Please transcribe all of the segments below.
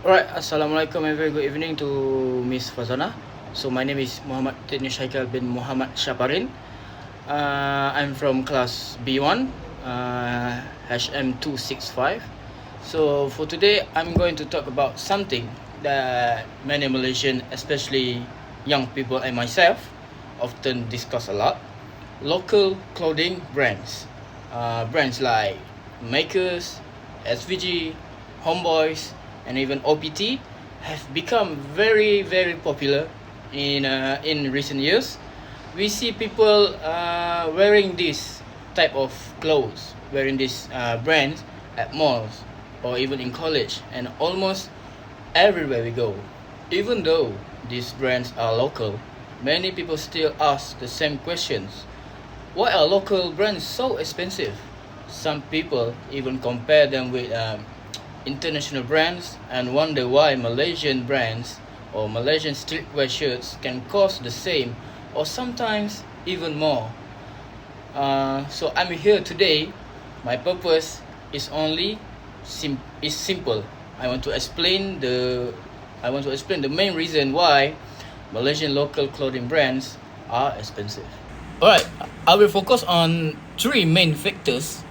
Alright, Assalamualaikum and very good evening to Miss Fazana. So my name is Muhammad Tinish Haikal bin Muhammad Shaparin. I'm from class B1, HM265. So for today, I'm going to talk about something that many Malaysian, especially young people and myself, often discuss a lot. Local clothing brands. Brands like Makers, SVG, Homeboys, and even OPT have become very popular in recent years. We see people wearing this type of clothes, wearing these brands at malls or even in college and almost everywhere we go. Even though these brands are local, many people still ask the same questions. Why are local brands so expensive? Some people even compare them with international brands and wonder why Malaysian brands or Malaysian streetwear shirts can cost the same or sometimes even more. So I'm here today. My purpose is simple. I want to explain the main reason why Malaysian local clothing brands are expensive. Alright, I will focus on three main factors,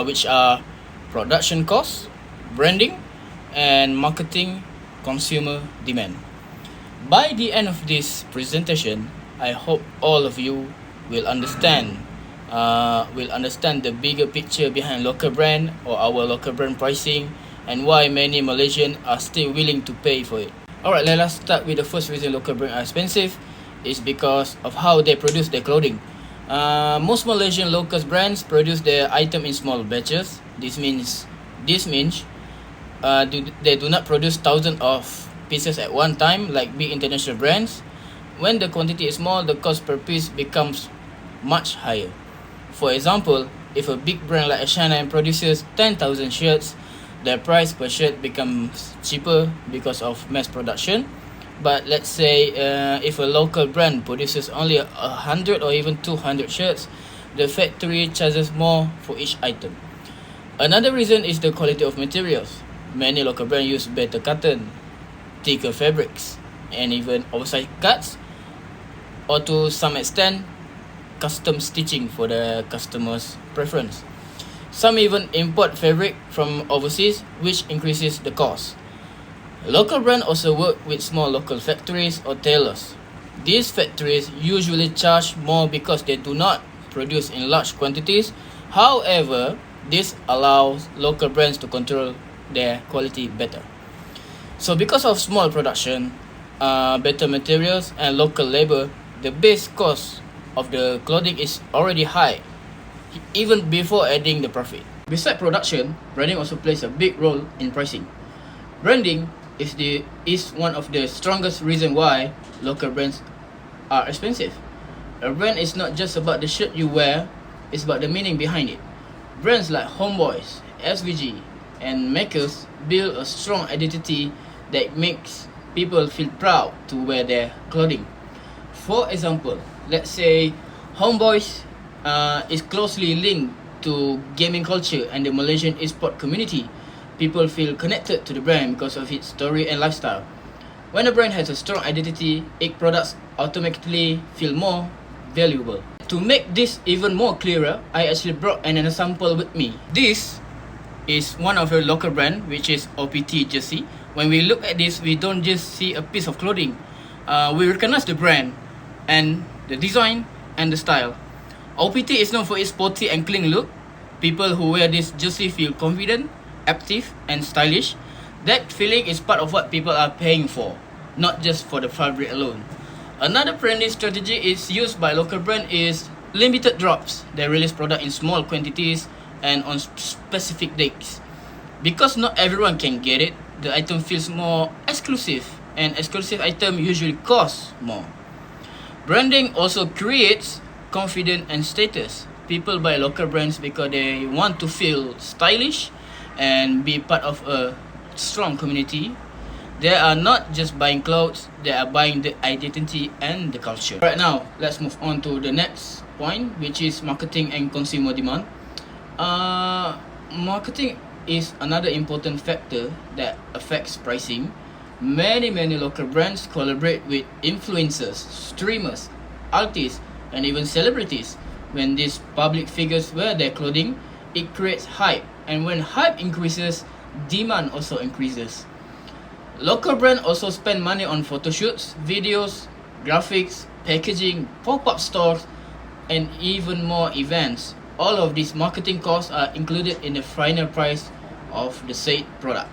which are production costs, branding, and marketing consumer demand. By the end of this presentation, I hope all of you will understand the bigger picture behind local brand or our local brand pricing and why many Malaysians are still willing to pay for it. Alright, let us start with the first reason local brands are expensive is because of how they produce their clothing. Most Malaysian local brands produce their item in small batches. This means they do not produce thousands of pieces at one time like big international brands. When the quantity is small, the cost per piece becomes much higher. For example, if a big brand like H&M produces 10,000 shirts, the price per shirt becomes cheaper because of mass production. But let's say if a local brand produces only 100 or even 200 shirts, the factory charges more for each item. Another reason is the quality of materials. Many local brands use better cotton, thicker fabrics, and even oversized cuts, or to some extent, custom stitching for the customer's preference. Some even import fabric from overseas, which increases the cost. Local brands also work with small local factories or tailors. These factories usually charge more because they do not produce in large quantities. However, this allows local brands to control their quality better. So because of small production, better materials and local labor, the base cost of the clothing is already high, even before adding the profit. Besides production, branding also plays a big role in pricing. Branding is one of the strongest reasons why local brands are expensive. A brand is not just about the shirt you wear, it's about the meaning behind it. Brands like Homeboys, SVG, and Makers build a strong identity that makes people feel proud to wear their clothing. For example, let's say Homeboys is closely linked to gaming culture and the Malaysian esport community. People feel connected to the brand because of its story and lifestyle. When a brand has a strong identity, its products automatically feel more valuable. To make this even more clearer, I actually brought an example with me. This is one of a local brand, which is OPT jersey. When we look at this, we don't just see a piece of clothing. We recognize the brand and the design and the style. OPT is known for its sporty and clean look. People who wear this jersey feel confident, active, and stylish. That feeling is part of what people are paying for, not just for the fabric alone. Another branding strategy is used by local brand is limited drops. They release product in small quantities and on specific dates. Because not everyone can get it, the item feels more exclusive, and exclusive item usually cost more. Branding also creates confidence and status. People buy local brands because they want to feel stylish and be part of a strong community. They are not just buying clothes, they are buying the identity and the culture. Right now, let's move on to the next point, which is marketing and consumer demand. Marketing is another important factor that affects pricing, many local brands collaborate with influencers, streamers, artists, and even celebrities. When these public figures wear their clothing, it creates hype, and when hype increases, demand also increases. Local brands also spend money on photo shoots, videos, graphics, packaging, pop-up stores, and even more events. All of these marketing costs are included in the final price of the said product.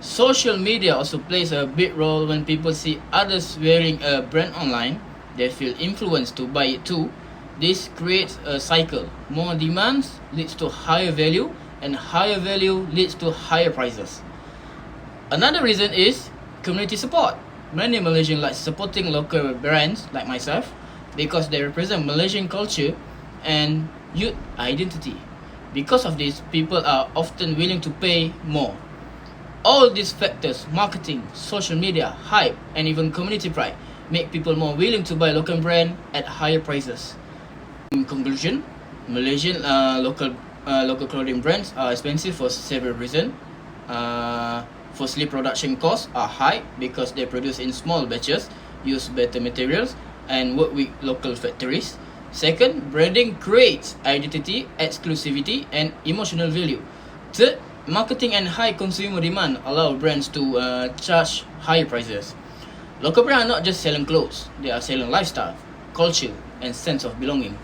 Social media also plays a big role. When people see others wearing a brand online, they feel influenced to buy it too. This creates a cycle. More demands leads to higher value, and higher value leads to higher prices. Another reason is community support. Many Malaysians like supporting local brands like myself because they represent Malaysian culture and youth identity. Because of this, people are often willing to pay more. All these factors, marketing, social media, hype, and even community pride, make people more willing to buy local brand at higher prices. In conclusion, Malaysian local clothing brands are expensive for several reasons. Firstly, production costs are high because they produce in small batches, use better materials, and work with local factories. Second, branding creates identity, exclusivity, and emotional value. Third, marketing and high consumer demand allow brands to charge higher prices. Local brands are not just selling clothes, they are selling lifestyle, culture, and sense of belonging.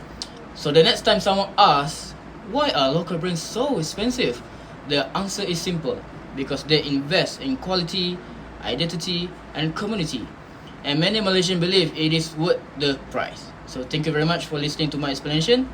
So the next time someone asks, why are local brands so expensive? The answer is simple. Because they invest in quality, identity, and community. And many Malaysians believe it is worth the price. So thank you very much for listening to my explanation.